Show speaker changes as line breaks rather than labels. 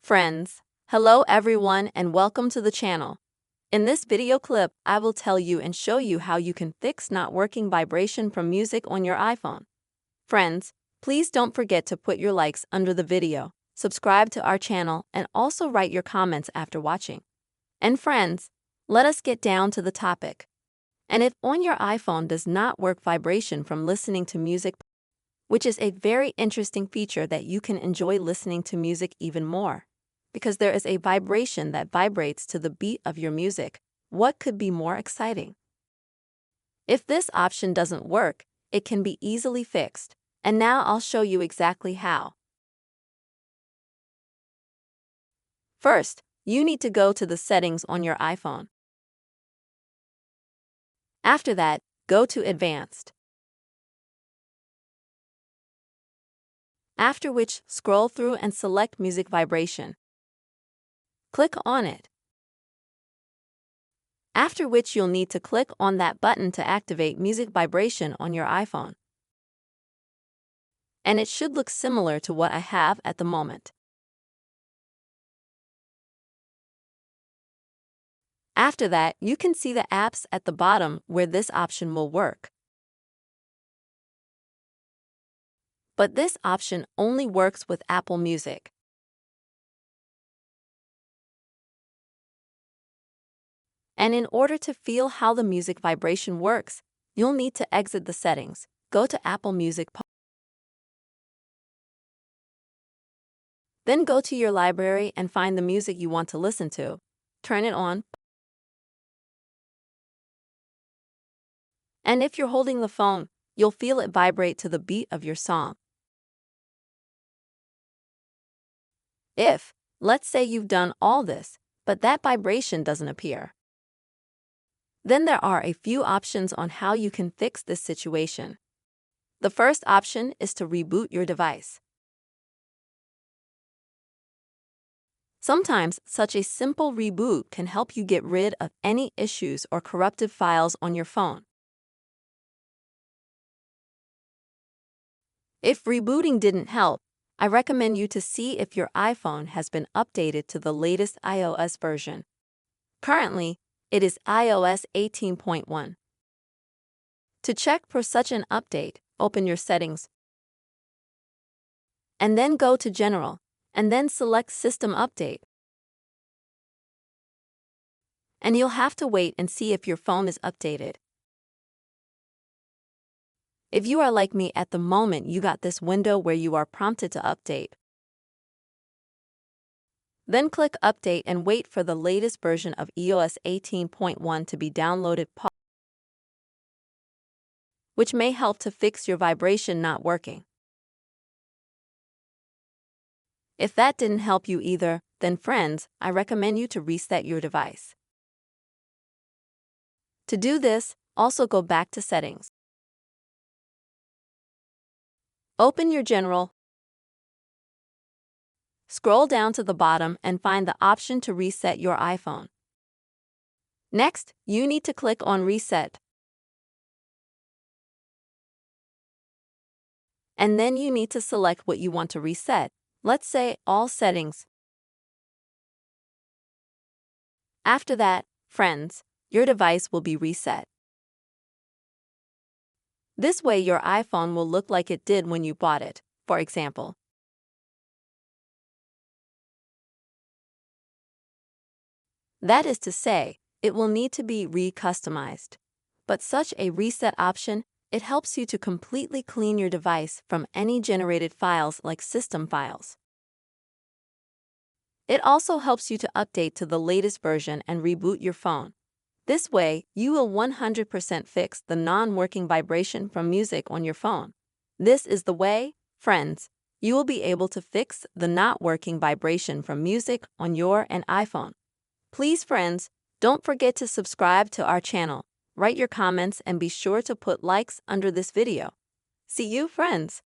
Friends, hello everyone and welcome to the channel. In this video clip, I will tell you and show you how you can fix not working vibration from music on your iPhone. Friends, please don't forget to put your likes under the video, subscribe to our channel, and also write your comments after watching. And friends, let us get down to the topic. And if on your iPhone does not work vibration from listening to music, which is a very interesting feature that you can enjoy listening to music even more, because there is a vibration that vibrates to the beat of your music. What could be more exciting? If this option doesn't work, it can be easily fixed, and now I'll show you exactly how. First, you need to go to the settings on your iPhone. After that, go to Advanced. After which, scroll through and select Music Vibration. Click on it. After which you'll need to click on that button to activate music vibration on your iPhone. And it should look similar to what I have at the moment. After that, you can see the apps at the bottom where this option will work. But this option only works with Apple Music. And in order to feel how the music vibration works, you'll need to exit the settings, go to Apple Music, then go to your library and find the music you want to listen to. Turn it on. And if you're holding the phone, you'll feel it vibrate to the beat of your song. If, let's say you've done all this, but that vibration doesn't appear, then there are a few options on how you can fix this situation. The first option is to reboot your device. Sometimes such a simple reboot can help you get rid of any issues or corrupted files on your phone. If rebooting didn't help, I recommend you to see if your iPhone has been updated to the latest iOS version. Currently, it is iOS 18.1. To check for such an update, open your settings, and then go to General, and then select System Update. And you'll have to wait and see if your phone is updated. If you are like me at the moment, you got this window where you are prompted to update. Then click Update and wait for the latest version of iOS 18.1 to be downloaded, which may help to fix your vibration not working. If that didn't help you either, then friends, I recommend you to reset your device. To do this, also go back to Settings. Open your General. Scroll down to the bottom and find the option to reset your iPhone. Next, you need to click on Reset. And then you need to select what you want to reset. Let's say All Settings. After that, friends, your device will be reset. This way your iPhone will look like it did when you bought it, for example. That is to say, it will need to be re-customized. But such a reset option, it helps you to completely clean your device from any generated files like system files. It also helps you to update to the latest version and reboot your phone. This way, you will 100% fix the non-working vibration from music on your phone. This is the way, friends, you will be able to fix the not working vibration from music on your iPhone. Please, friends, don't forget to subscribe to our channel, write your comments, and be sure to put likes under this video. See you, friends!